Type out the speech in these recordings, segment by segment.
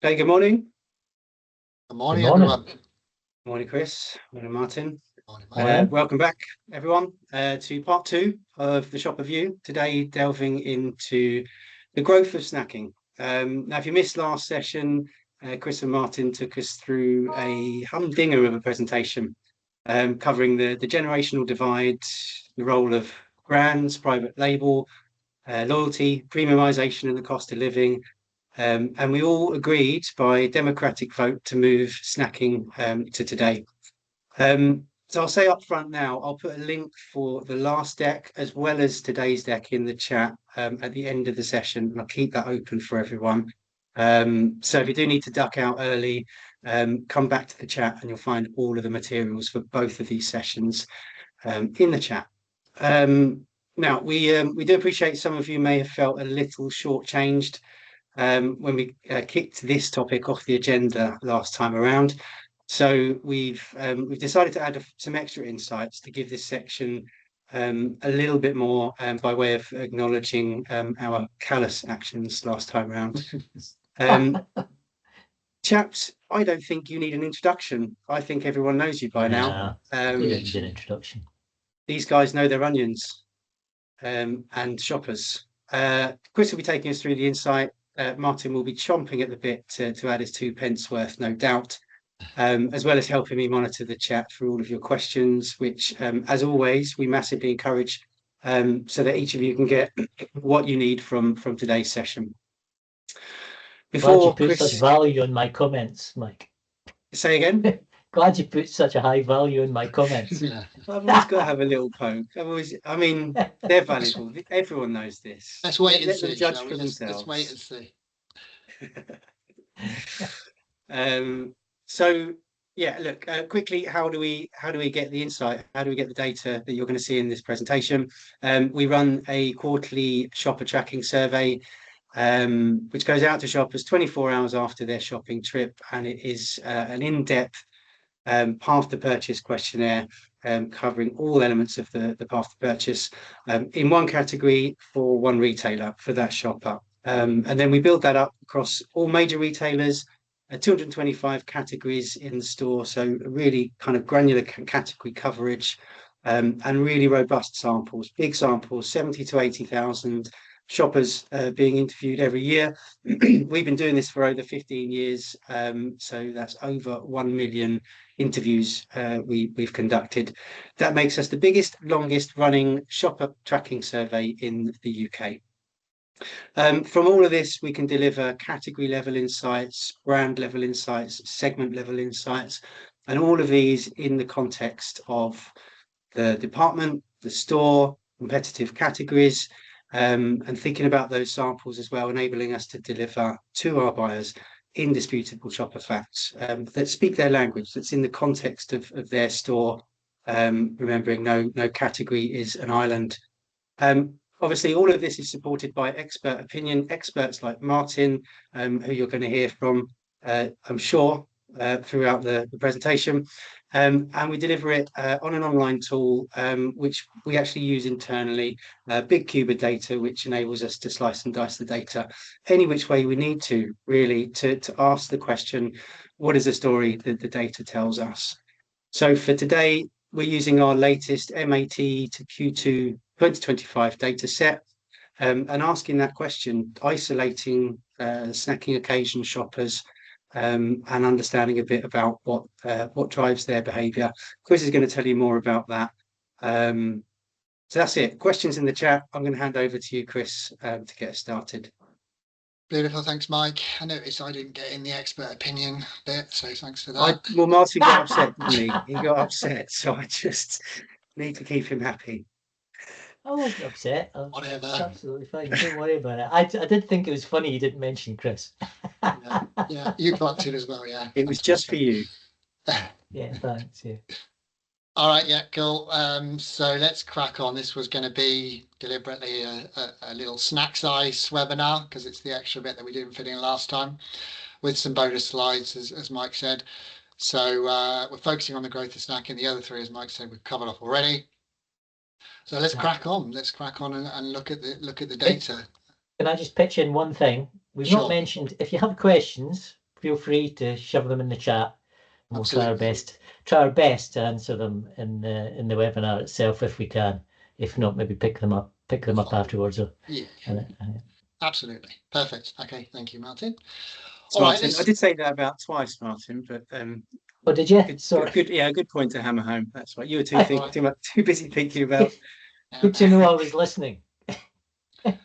Okay, good morning. Good morning, morning. everyone. Morning, Chris. Morning, Martin. Morning, mate. Welcome back, everyone, to part two of the Shopper View. Today, delving into the growth of snacking. Now, if you missed last session, Chris and Martin took us through a humdinger of a presentation covering the generational divide, the role of brands, private label, loyalty, premiumization, and the cost of living. And we all agreed by democratic vote to move snacking to today. So I'll say up front now, I'll put a link for the last deck as well as today's deck in the chat at the end of the session, and I'll keep that open for everyone. So if you do need to duck out early, come back to the chat and you'll find all of the materials for both of these sessions in the chat. Now, we do appreciate some of you may have felt a little shortchanged when we kicked this topic off the agenda last time around. So we've decided to add some extra insights to give this section a little bit more by way of acknowledging our callous actions last time around. Chaps, I don't think you need an introduction. I think everyone knows you by now. Need an introduction. These guys know their onions and shoppers. Chris will be taking us through the insight. Martin will be chomping at the bit to add his 2 pence worth, no doubt, as well as helping me monitor the chat for all of your questions, which, as always, we massively encourage so that each of you can get what you need from today's session. Glad you put such value on my comments, Mike. Say again? Glad you put such a high value in my comments. I've always got to have a little poke. I mean, they're valuable. Everyone knows this. Let's wait and Let see. them judge for themselves. Let's wait and see. So yeah, look, quickly, how do we get the insight? How do we get the data that you're going to see in this presentation? We run a quarterly shopper tracking survey, which goes out to shoppers 24 hours after their shopping trip, and it is an in-depth path to purchase questionnaire covering all elements of the path to purchase in one category for one retailer for that shopper. And then we build that up across all major retailers, 225 categories in the store, so really kind of granular category coverage and really robust samples, big samples, 70 to 80,000 shoppers being interviewed every year. We've been doing this for over 15 years, so that's over 1 million interviews we've conducted. That makes us the biggest, longest running shopper tracking survey in the UK. From all of this, we can deliver category level insights, brand level insights, segment level insights, and all of these in the context of the department, the store, competitive categories, and thinking about those samples as well, enabling us to deliver to our buyers indisputable shopper facts that speak their language, that's in the context of their store, remembering no category is an island. Obviously, all of this is supported by expert opinion, experts like Martin, who you're going to hear from, I'm sure, throughout the presentation. And we deliver it on an online tool, which we actually use internally, Big Cube of data, which enables us to slice and dice the data any which way we need to, really, to ask the question, what is the story that the data tells us? So for today, we're using our latest MAT to Q2 2025 data set and asking that question, isolating snacking occasion shoppers and understanding a bit about what drives their behaviour. Chris is going to tell you more about that. So that's it. Questions in the chat. I'm going to hand over to you, Chris, to get started. Beautiful, thanks, Mike. I noticed I didn't get in the expert opinion bit, so thanks for that. Well, Martin got upset, didn't he? He got upset, so I just need to keep him happy. I wasn't upset. Whatever. Absolutely fine. Don't worry about it. I did think it was funny you didn't mention Chris. Yeah, you clocked it as well, yeah. It was just for you. Yeah, thanks. Yeah. All right, yeah, cool. So let's crack on. This was going to be deliberately a little snack size webinar because it's the extra bit that we didn't fit in last time with some bonus slides, as Mike said. So we're focusing on the growth of snacking. The other three, as Mike said, we've covered off already. So let's crack on. Let's crack on and look at the data. Can I just pitch in one thing? We've not mentioned, if you have questions, feel free to shove them in the chat. And we'll Absolutely. try our best to answer them in the webinar itself if we can. If not, maybe pick them up afterwards. Yeah. Absolutely. Perfect. Okay. Thank you, Martin. So Martin, I did say that about twice, Martin, but oh, did you? Good, yeah, good point to hammer home. That's right. You were too busy thinking about. Good to know I was listening.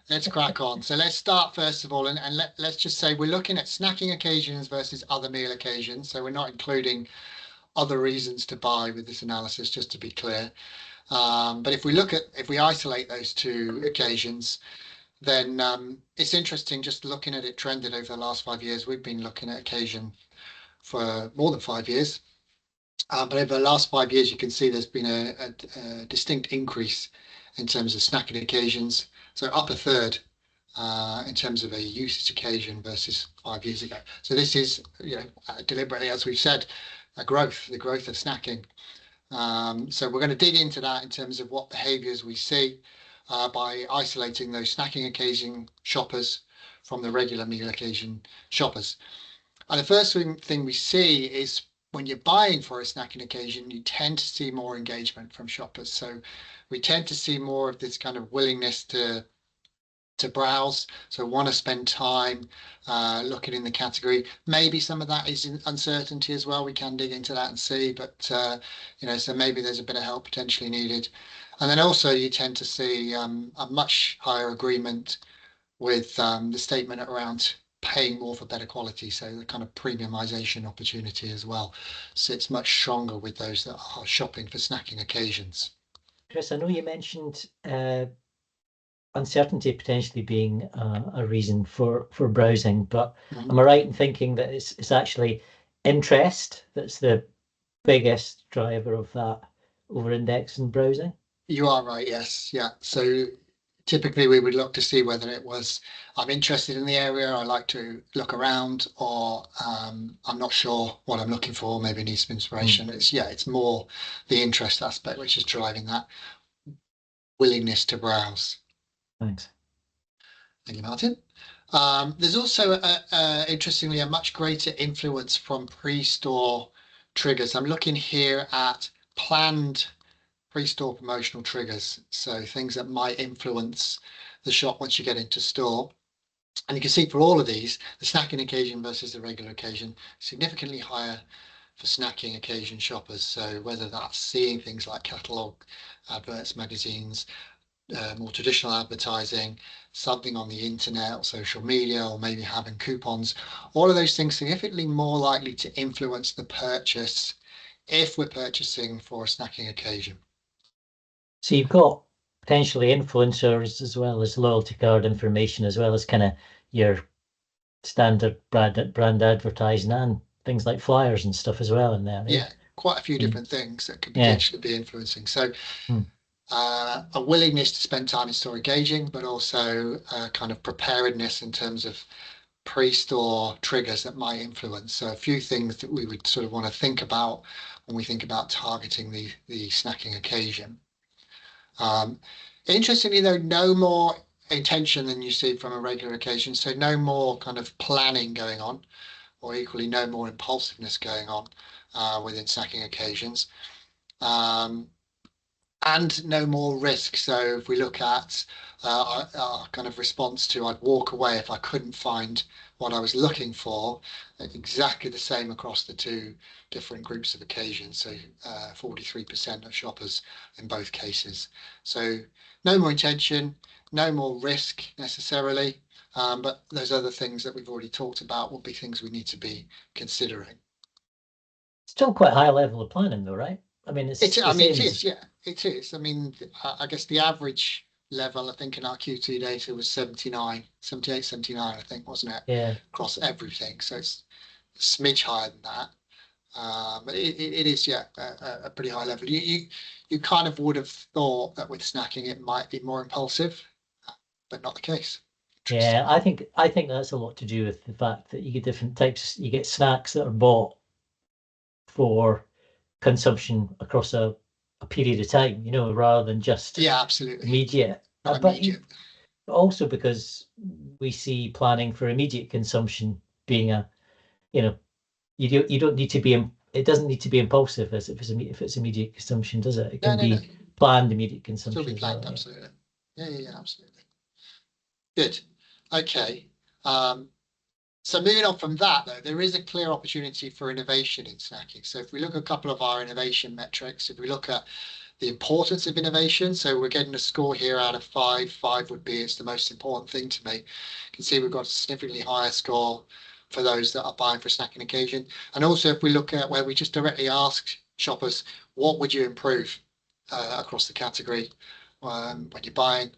Let's crack on. So let's start first of all, and let's just say we're looking at snacking occasions versus other meal occasions. So we're not including other reasons to buy with this analysis, just to be clear. But if we isolate those two occasions, then it's interesting just looking at it trended over the last 5 years. We've been looking at occasion for more than 5 years. But over the last 5 years, you can see there's been a distinct increase in terms of snacking occasions. So up a third in terms of a usage occasion versus 5 years ago. So this is, deliberately, as we've said, the growth of snacking. So we're going to dig into that in terms of what behaviours we see by isolating those snacking occasion shoppers from the regular meal occasion shoppers. And the first thing we see is when you're buying for a snacking occasion, you tend to see more engagement from shoppers. So we tend to see more of this kind of willingness to browse, so want to spend time looking in the category. Maybe some of that is uncertainty as well. We can dig into that and see, but so maybe there's a bit of help potentially needed. And then also you tend to see a much higher agreement with the statement around paying more for better quality, so the kind of premiumization opportunity as well sits much stronger with those that are shopping for snacking occasions. Chris, I know you mentioned uncertainty potentially being a reason for browsing, but am I right in thinking that it's actually interest that's the biggest driver of that over-index in browsing? You are right, yes. Yeah. So typically we would look to see whether it was, I'm interested in the area, I like to look around, or I'm not sure what I'm looking for, maybe need some inspiration. It's more the interest aspect which is driving that willingness to browse. Thanks. Thank you, Martin. There's also, interestingly, a much greater influence from pre-store triggers. I'm looking here at planned pre-store promotional triggers, so things that might influence the shop once you get into store. And you can see for all of these, the snacking occasion versus the regular occasion, significantly higher for snacking occasion shoppers. So whether that's seeing things like catalogue adverts, magazines, more traditional advertising, something on the internet or social media, or maybe having coupons, all of those things significantly more likely to influence the purchase if we're purchasing for a snacking occasion. So you've got potentially influencers as well as loyalty card information, as well as kind of your standard brand advertising and things like flyers and stuff as well in there. Yeah, quite a few different things that could potentially be influencing. So a willingness to spend time in store engaging, but also kind of preparedness in terms of pre-store triggers that might influence. So a few things that we would sort of want to think about when we think about targeting the snacking occasion. Interestingly, though, no more intention than you see from a regular occasion. So no more kind of planning going on, or equally no more impulsiveness going on within snacking occasions. And no more risk. So if we look at our kind of response to I'd walk away if I couldn't find what I was looking for, exactly the same across the two different groups of occasions. So 43% of shoppers in both cases. So no more intention, no more risk necessarily, but those other things that we've already talked about will be things we need to be considering. Still quite high level of planning though, right? I mean, it is. Yeah, it is. I mean, I guess the average level, I think in our Q2 data was 78, 79, I think, wasn't it? Yeah. Across everything. So it's a smidge higher than that. But it is, a pretty high level. You kind of would have thought that with snacking, it might be more impulsive, but not the case. Yeah, I think that's a lot to do with the fact that you get different types. You get snacks that are bought for consumption across a period of time, rather than just absolutely immediate. But also because we see planning for immediate consumption being a you know, you don't need to be, it doesn't need to be impulsive as if it's immediate consumption, does it? It can No. be planned immediate Still consumption be as well. planned, absolutely. Yeah, absolutely. Good. Okay. So moving on from that, though, there is a clear opportunity for innovation in snacking. So if we look at a couple of our innovation metrics, if we look at the importance of innovation, so we're getting a score here out of 5. 5 would be it's the most important thing to me. You can see we've got a significantly higher score for those that are buying for a snacking occasion. And also if we look at where we just directly ask shoppers, what would you improve across the category when you're buying,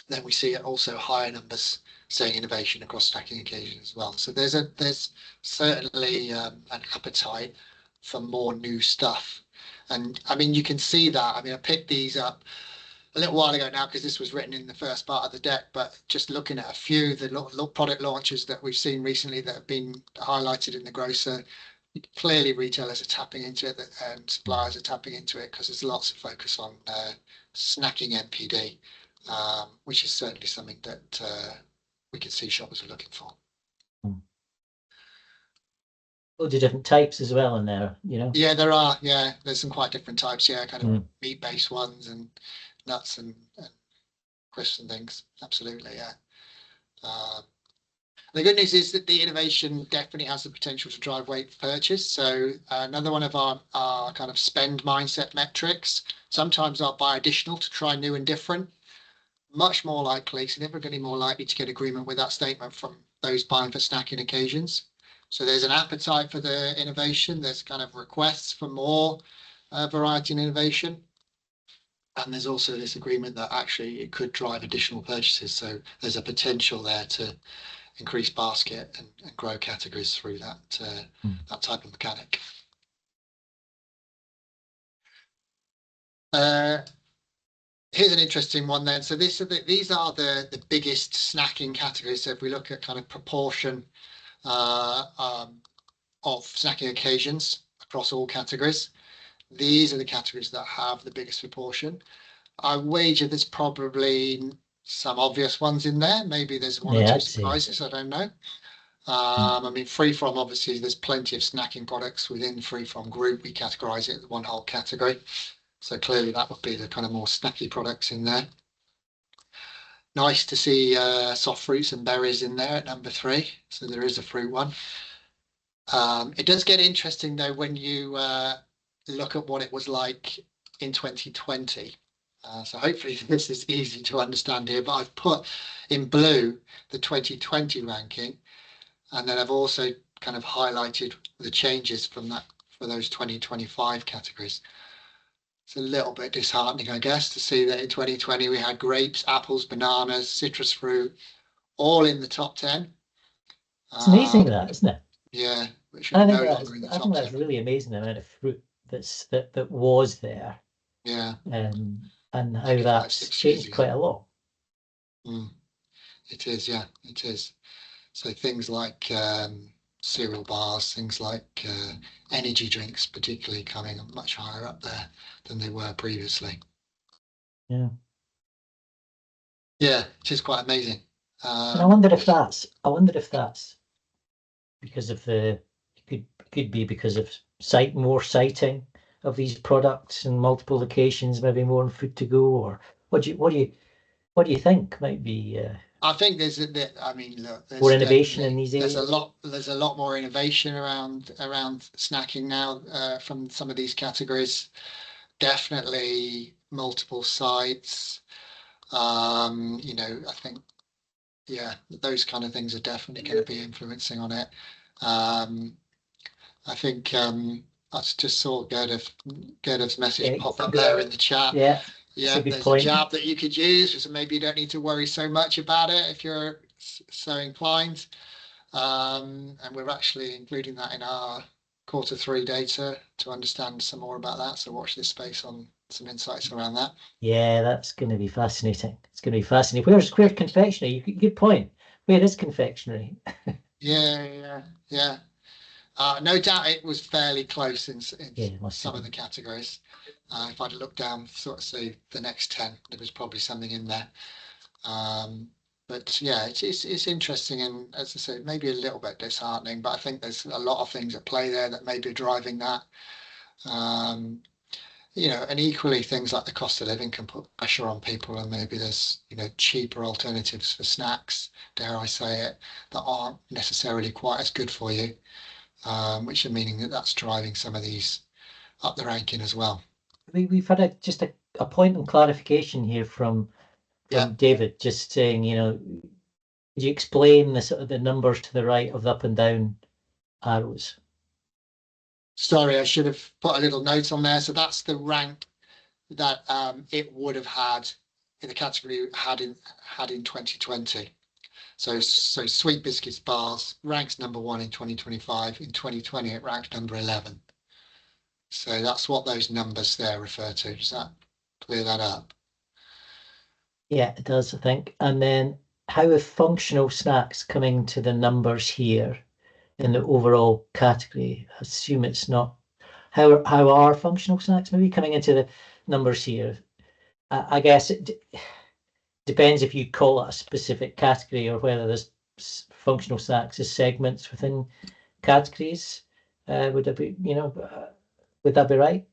then we see also higher numbers saying innovation across snacking occasions as well. So there's certainly an appetite for more new stuff. And I mean, you can see that. I mean, I picked these up a little while ago now because this was written in the first part of the deck, but just looking at a few of the product launches that we've seen recently that have been highlighted in the grocer, clearly retailers are tapping into it and suppliers are tapping into it because there's lots of focus on snacking NPD, which is certainly something that we can see shoppers are looking for. Loads of different types as well in there, you know. Yeah, there are. Yeah, there's some quite different types. Yeah, kind of meat-based ones and nuts and crisps and things. Absolutely, yeah. The good news is that the innovation definitely has the potential to drive weight purchase. So another one of our kind of spend mindset metrics. Sometimes I'll buy additional to try new and different. Much more likely, significantly more likely to get agreement with that statement from those buying for snacking occasions. So there's an appetite for the innovation. There's kind of requests for more variety and innovation. And there's also this agreement that actually it could drive additional purchases. So there's a potential there to increase basket and grow categories through that that type of mechanic. Here's an interesting one then. So these are the biggest snacking categories. So if we look at kind of proportion of snacking occasions across all categories, these are the categories that have the biggest proportion. I wager there's probably some obvious ones in there. Maybe there's one or two surprises. I don't know. I mean, free from, obviously, there's plenty of snacking products within the free from group. We categorize it as one whole category. So clearly that would be the kind of more snacky products in there. Nice to see soft fruits and berries in there at number 3. So there is a fruit one. It does get interesting though when you look at what it was like in 2020. So hopefully this is easy to understand here, but I've put in blue the 2020 ranking, and then I've also kind of highlighted the changes from that for those 2025 categories. It's a little bit disheartening, I guess, to see that in 2020 we had grapes, apples, bananas, citrus fruit, all in the top 10. It's amazing that, isn't it? Yeah, which I are think no that's, longer in the I top think 10. that's really amazing, the amount of fruit that was there. Yeah. And how Maybe 5, that's 6 years changed ago. quite a lot. It is, yeah, it is. So things like cereal bars, things like energy drinks, particularly coming much higher up there than they were previously. Yeah. Yeah, it is quite amazing. And I wonder if that's because of it could be because of more citing of these products in multiple locations, maybe more on food to go, or what do you think might be? I think I mean, look, there's more innovation in these areas. There's a lot more innovation around snacking now from some of these categories. Definitely multiple sites. You know, I think, yeah, those kind of things are definitely going to be influencing on it. I think that's just saw Gerda's message pop up there in the chat. Yeah, there's a jab that you could use, so maybe you don't need to worry so much about it if you're so inclined. And we're actually including that in our Q3 data to understand some more about that. So watch this space on some insights around that. Yeah, that's going to be fascinating. It's going to be fascinating. Where's confectionery? Good point. Where is confectionery? Yeah. No doubt it was fairly close in some of the categories. If I'd looked down, sort of say the next 10, there was probably something in there. But But yeah, it's interesting, and as I said, maybe a little bit disheartening. But I think there's a lot of things at play there that may be driving that. And equally things like the cost of living can put pressure on people, and maybe there's cheaper alternatives for snacks, dare I say it, that aren't necessarily quite as good for you, which are meaning that that's driving some of these up the ranking as well. We've had just a point of clarification here from David, just saying, could you explain the numbers to the right of the up and down arrows? Sorry, I should have put a little note on there. So that's the rank that it would have had in the category had in 2020. So Sweet Biscuits bars ranks number 1 in 2025. In 2020, it ranked number 11. So that's what those numbers there refer to. Does that clear that up? Yeah, it does, I think. And then how are functional snacks coming to the numbers here in the overall category? I assume it's not. How are functional snacks maybe coming into the numbers here? I guess it depends if you call it a specific category or whether there's functional snacks as segments within categories. Would that be, would that be right?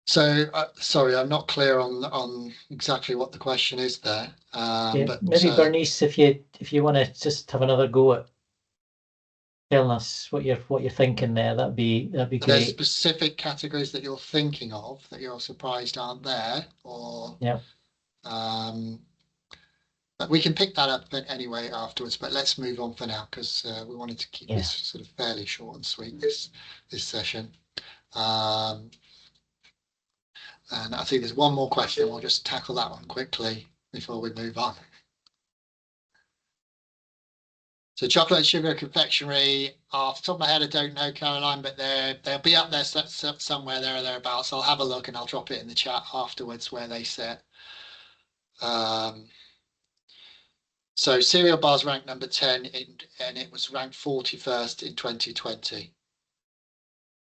So sorry, I'm not clear on exactly what the question is there. But maybe Bernice, if you want to just have another go at telling us what you're thinking there, that'd be great. There's specific categories that you're thinking of that you're surprised aren't there, or but we can pick that up anyway afterwards. But let's move on for now, because we wanted to keep this sort of fairly short and sweet this session. And I think there's one more question. We'll just tackle that one quickly before we move on. So chocolate and sugar confectionery, off the top of my head, I don't know, Caroline, but they'll be up there somewhere there or thereabouts. I'll have a look and I'll drop it in the chat afterwards where they sit. So cereal bars ranked number 10 and it was ranked 41st in 2020.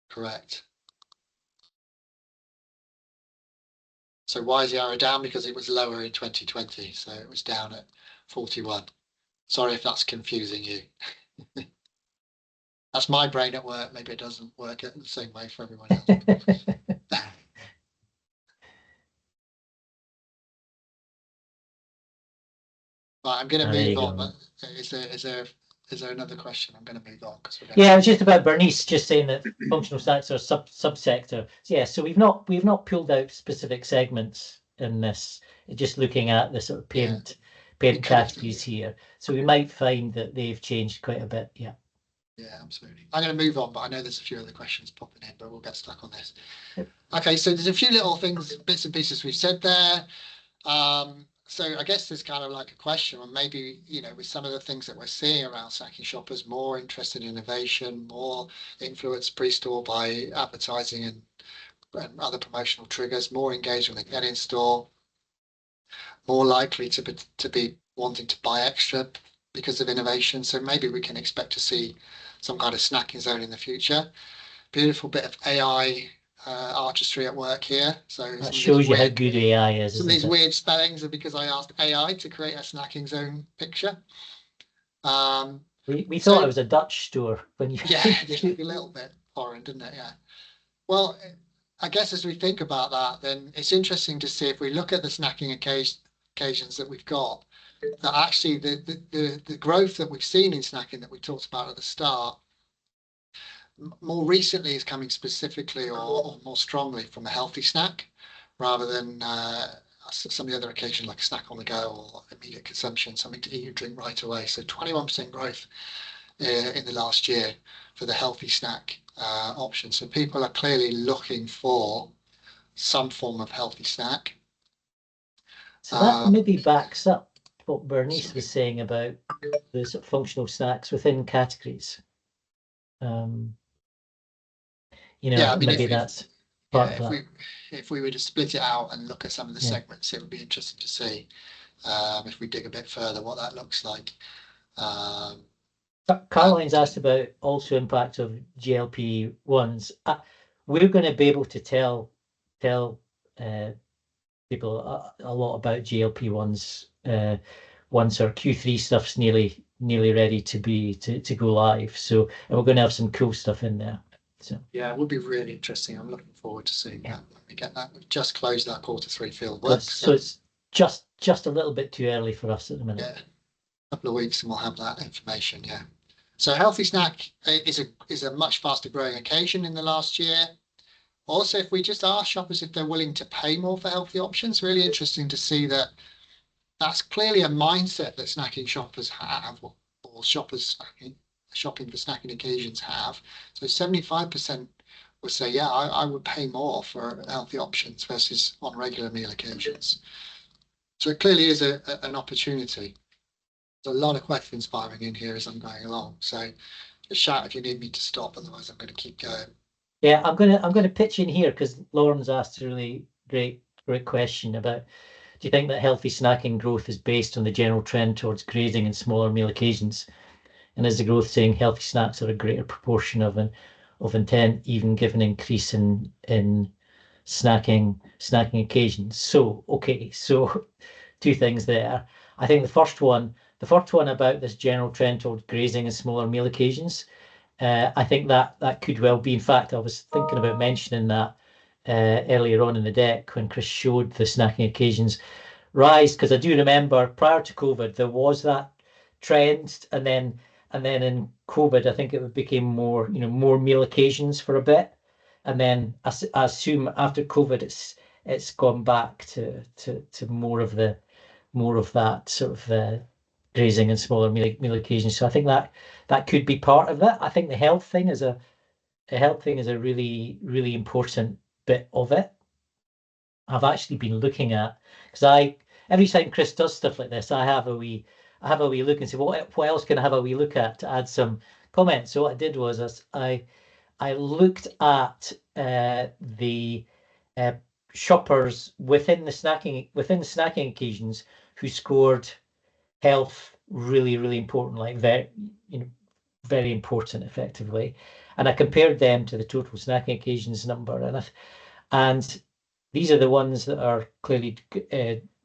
Correct. So why is the arrow down? Because it was lower in 2020. So it was down at 41. Sorry if that's confusing you. That's my brain at work. Maybe it doesn't work the same way for everyone else. Right, I'm going to move on. But is there another question? I'm going to move on. Yeah, it was just about Bernice just saying that functional snacks are subsector. Yeah, so we've not pulled out specific segments in this. Just looking at the sort of parent categories here. So we might find that they've changed quite a bit. Yeah. Yeah, absolutely. I'm going to move on, but I know there's a few other questions popping in, but we'll get stuck on this. Yep. Okay, so there's a few little things, bits and pieces we've said there. So I guess there's kind of like a question, or maybe, with some of the things that we're seeing around snacking shoppers, more interested in innovation, more influenced pre-store by advertising and other promotional triggers, more engaged when they get in store, more likely to be wanting to buy extra because of innovation. So maybe we can expect to see some kind of snacking zone in the future. Beautiful bit of AI artistry at work here. So that shows you how good AI is. Some of these weird spellings are because I asked AI to create a snacking zone picture. We thought it was a Dutch store when you. Yeah, it looked a little bit foreign, didn't it? Yeah. Well, I guess as we think about that, then it's interesting to see if we look at the snacking occasions that we've got, that actually the growth that we've seen in snacking that we talked about at the start more recently is coming specifically or more strongly from a healthy snack rather than some of the other occasions like a snack on the go or immediate consumption, something to eat or drink right away. So 21% growth in the last year for the healthy snack option. So people are clearly looking for some form of healthy snack. So that maybe backs up what Bernice was saying about the sort of functional snacks within categories. Maybe that's part of that. If we were to split it out and look at some of the segments, it would be interesting to see if we dig a bit further what that looks like. Caroline's asked about also impact of GLP-1s. We're going to be able to tell people a lot about GLP-1s once our Q3 stuff's nearly ready to go live. So, and we're going to have some cool stuff in there. So yeah, it would be really interesting. I'm looking forward to seeing that when we get that. We've just closed our Q3 field work. So it's just a little bit too early for us at the minute. Yeah, a couple of weeks and we'll have that information. Yeah. So healthy snack is a much faster growing occasion in the last year. Also, if we just ask shoppers if they're willing to pay more for healthy options, really interesting to see that that's clearly a mindset that snacking shoppers have, or shoppers shopping for snacking occasions have. So 75% would say, yeah, I would pay more for healthy options versus on regular meal occasions. So it clearly is an opportunity. There's a lot of questions firing in here as I'm going along. So just shout if you need me to stop, otherwise I'm going to keep going. Yeah, I'm gonna pitch in here because Lauren's asked a really great question about, do you think that healthy snacking growth is based on the general trend towards grazing and smaller meal occasions? And is the growth saying healthy snacks are a greater proportion of intent, even given increase in snacking occasions? So okay, so two things there. I think the first one about this general trend towards grazing and smaller meal occasions, I think that could well be. In fact, I was thinking about mentioning that earlier on in the deck when Chris showed the snacking occasions rise, because I do remember prior to COVID there was that trend, and then in COVID I think it became more more meal occasions for a bit, and then I assume after COVID it's gone back to more of that sort of grazing and smaller meal occasions. So I think that could be part of it. I think the health thing is a really important bit of it. I've actually been looking at, because every time Chris does stuff like this, I have a wee look and say, what else can I have a wee look at to add some comments? So what I did was I looked at the shoppers within the snacking occasions who scored health really important, like very important effectively, and I compared them to the total snacking occasions number, and these are the ones that are clearly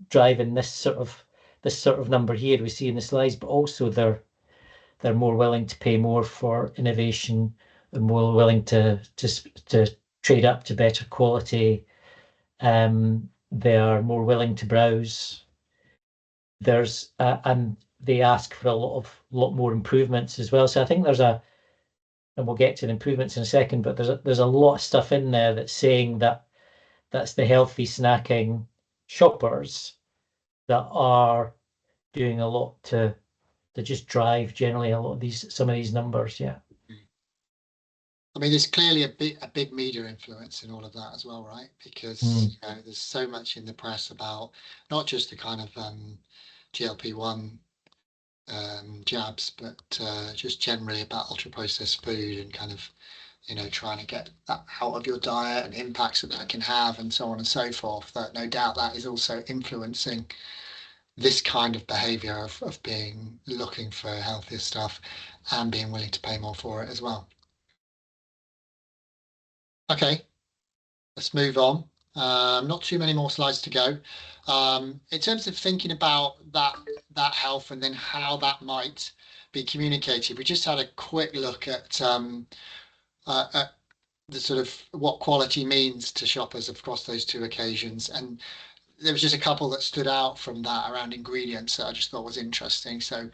driving this sort of number here we see in the slides, but also they're more willing to pay more for innovation and more willing to trade up to better quality. They are more willing to browse. And they ask for a lot more improvements as well. So I think and we'll get to the improvements in a second, but there's a lot of stuff in there that's saying that's the healthy snacking shoppers that are doing a lot to just drive generally a lot of some of these numbers. Yeah. I mean, there's clearly a big media influence in all of that as well, right? Because there's so much in the press about not just the kind of GLP-1 jabs, but just generally about ultra processed food and kind of trying to get that out of your diet and impacts that can have and so on and so forth. That no doubt that is also influencing this kind of behavior of looking for healthier stuff and being willing to pay more for it as well. Okay, let's move on. Not too many more slides to go. In terms of thinking about that health and then how that might be communicated, we just had a quick look at the sort of what quality means to shoppers across those two occasions, and there was just a couple that stood out from that around ingredients that I just thought was interesting. So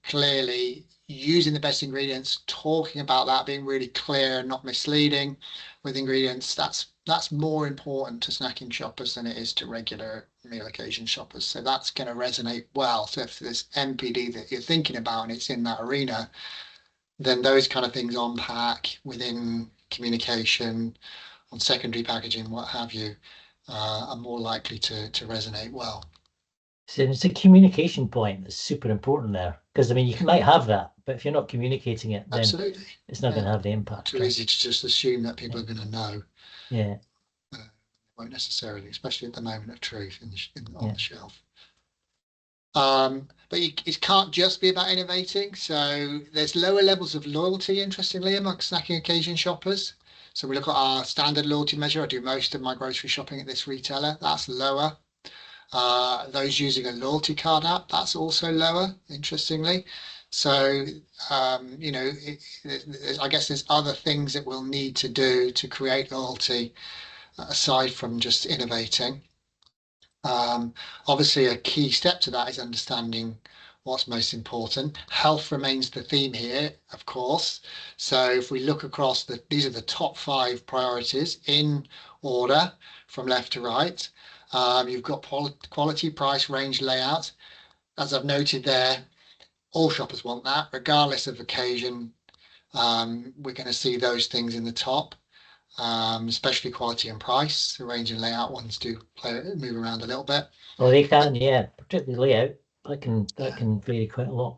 clearly using the best ingredients, talking about that, being really clear and not misleading with ingredients, that's more important to snacking shoppers than it is to regular meal occasion shoppers. So that's going to resonate well. So if there's NPD that you're thinking about and it's in that arena, then those kind of things on pack, within communication, on secondary packaging, what have you, are more likely to resonate well. So it's a communication point that's super important there, because I mean you might have that, but if you're not communicating it, then absolutely, it's not going to have the impact. Too easy to just assume that people are going to know. Yeah. Won't necessarily, especially at the moment of truth on the shelf. But it can't just be about innovating. So there's lower levels of loyalty, interestingly, amongst snacking occasion shoppers. So we look at our standard loyalty measure. I do most of my grocery shopping at this retailer. That's lower. Those using a loyalty card app, that's also lower, interestingly. So, I guess there's other things that we'll need to do to create loyalty aside from just innovating. Obviously, a key step to that is understanding what's most important. Health remains the theme here, of course. So if we look across these are the top 5 priorities in order from left to right. You've got quality, price, range, layout. As I've noted there, all shoppers want that, regardless of occasion. We're going to see those things in the top, especially quality and price. The range and layout ones do move around a little bit. Oh, they can, yeah, particularly layout. That can vary quite a lot.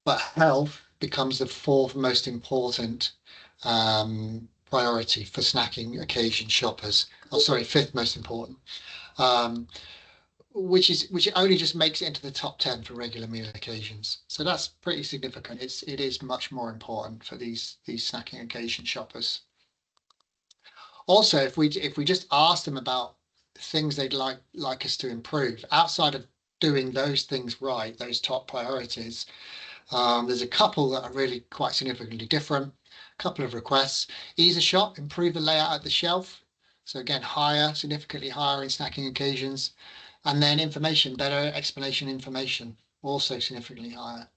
But health becomes the 4th most important priority for snacking occasion shoppers. Oh, sorry, 5th most important, which only just makes it into the top 10 for regular meal occasions. So that's pretty significant. It is much more important for these snacking occasion shoppers. Also, if we just ask them about things they'd like us to improve outside of doing those things right, those top priorities, there's a couple that are really quite significantly different. A couple of requests: ease of shop, improve the layout at the shelf. So again, significantly higher in snacking occasions. And then information, better explanation information, also significantly higher.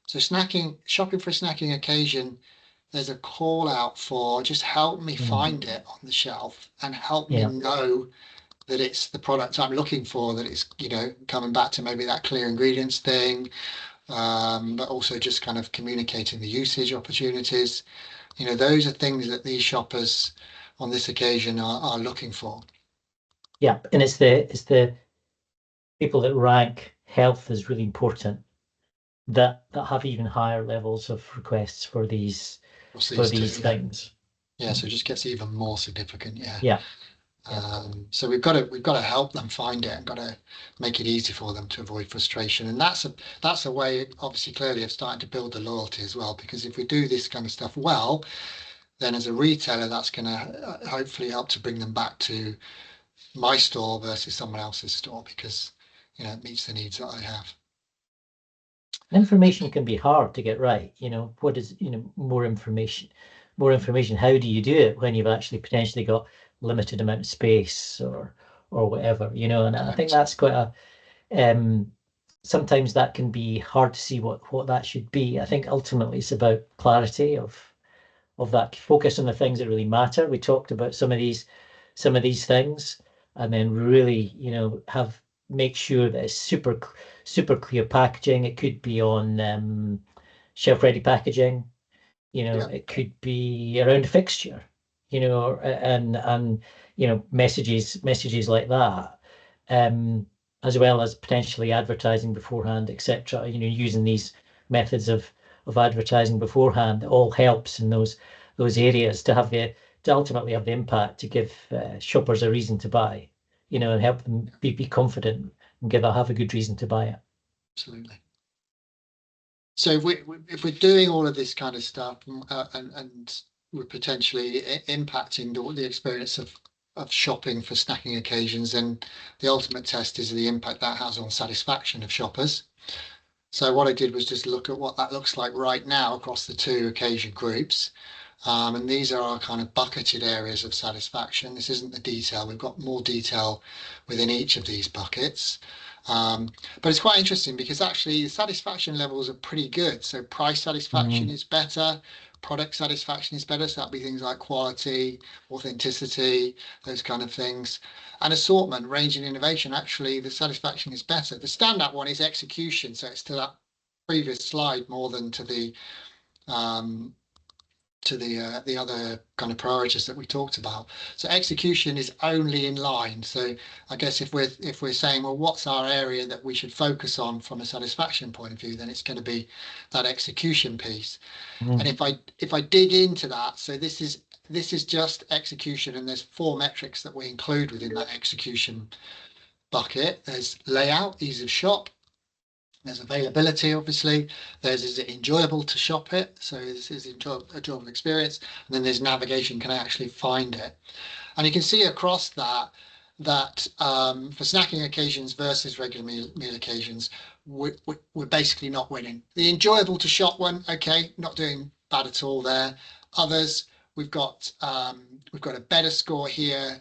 So shopping for a snacking occasion, there's a call out for just help me find it on the shelf and help me know that it's the product I'm looking for, that it's, coming back to maybe that clear ingredients thing, but also just kind of communicating the usage opportunities. Those are things that these shoppers on this occasion are looking for. Yeah, and it's the people that rank health as really important that have even higher levels of requests for these things. Yeah, so it just gets even more significant. Yeah. So we've got to help them find it and got to make it easy for them to avoid frustration. And that's a way, obviously, clearly, of starting to build the loyalty as well. Because if we do this kind of stuff well, then as a retailer, that's going to hopefully help to bring them back to my store versus someone else's store, because it meets the needs that I have. Information can be hard to get right. What is more information? How do you do it when you've actually potentially got limited amount of space or whatever? And I think that's quite a sometimes that can be hard to see what that should be. I think ultimately it's about clarity of that, focus on the things that really matter. We talked about some of these things, and then really make sure that it's super clear packaging. It could be on shelf ready packaging. It could be around a fixture, and messages like that, as well as potentially advertising beforehand, etc. Using these methods of advertising beforehand, it all helps in those areas to ultimately have the impact to give shoppers a reason to buy, and help them be confident and have a good reason to buy it. Absolutely. So if we're doing all of this kind of stuff, and we're potentially impacting the experience of shopping for snacking occasions, then the ultimate test is the impact that has on satisfaction of shoppers. So what I did was just look at what that looks like right now across the 2 occasion groups. And these are our kind of bucketed areas of satisfaction. This isn't the detail. We've got more detail within each of these buckets. But it's quite interesting because actually the satisfaction levels are pretty good. So price satisfaction is better, product satisfaction is better. So that'd be things like quality, authenticity, those kind of things. And assortment, range and innovation, actually the satisfaction is better. The standout one is execution. So it's to that previous slide more than to the other kind of priorities that we talked about. So execution is only in line. So I guess if we're saying, well, what's our area that we should focus on from a satisfaction point of view, then it's going to be that execution piece. And if I dig into that, so this is just execution, and there's 4 metrics that we include within that execution bucket. There's layout, ease of shop, There's availability, obviously. There's, is it enjoyable to shop it? So is it a enjoyable experience? And then there's navigation, can I actually find it? And you can see across that for snacking occasions versus regular meal occasions, we're basically not winning. The enjoyable to shop one, okay, not doing bad at all there. Others, we've got a better score here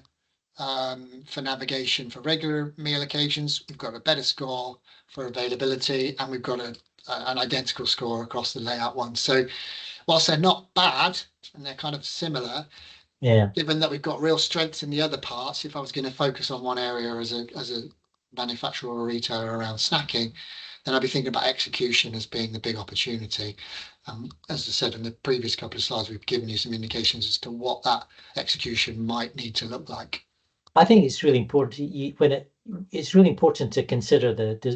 for navigation for regular meal occasions. We've got a better score for availability, and we've got an identical score across the layout ones. So whilst they're not bad and they're kind of similar, Yeah. given that we've got real strengths in the other parts, if I was going to focus on one area as a manufacturer or retailer around snacking, then I'd be thinking about execution as being the big opportunity. As I said in the previous couple of slides, we've given you some indications as to what that execution might need to look like. I think it's really important it's really important to consider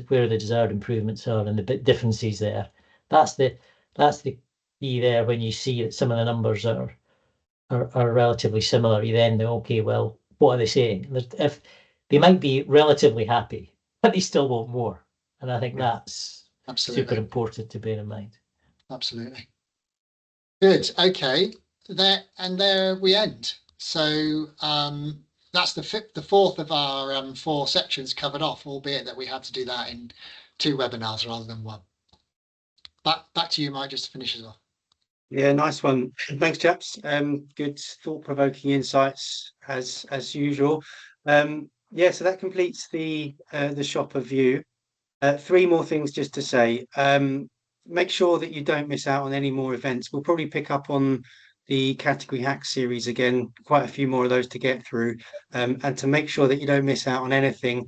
where the desired improvements are and the bit differences there. That's the key there. When you see that some of the numbers are relatively similar, you then know, okay, well, what are they saying? If they might be relatively happy, but they still want more, and I think that's Absolutely super important to bear in mind. Absolutely. Good. Okay. There we end. So that's the fourth of our 4 sections covered off, albeit that we had to do that in 2 webinars rather than 1. Back to you, Mike, just to finish us off. Yeah, nice one. Thanks, chaps. Good thought-provoking insights as usual. Yeah, so that completes the shopper view. 3 more things just to say. Make sure that you don't miss out on any more events. We'll probably pick up on the category hack series again, quite a few more of those to get through. And to make sure that you don't miss out on anything,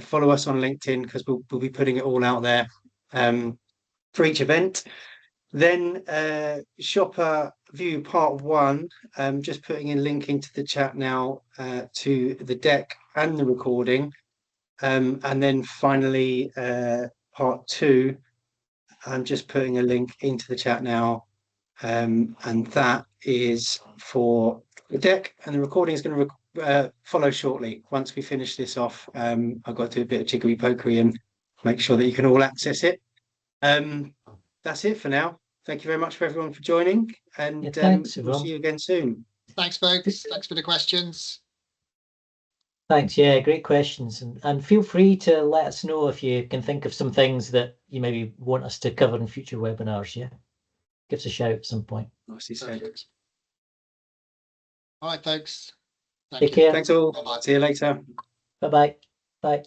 follow us on LinkedIn, because we'll be putting it all out there for each event. Then shopper view part 1, just putting a link into the chat now to the deck and the recording. And then finally, part 2, I'm just putting a link into the chat now. And that is for the deck, and the recording is going to follow shortly. Once we finish this off, I've got to do a bit of jiggery pokery and make sure that you can all access it. That's it for now. Thank you very much for everyone for joining, and Thanks, we'll see you again soon. Thanks, folks. Thanks for the questions. Thanks. Yeah, great questions. And feel free to let us know if you can think of some things that you maybe want us to cover in future webinars. Yeah, give us a shout at some point. Nicely said. Perfect. All right, folks. Take care. Thanks all. See you later. Bye-bye. Bye.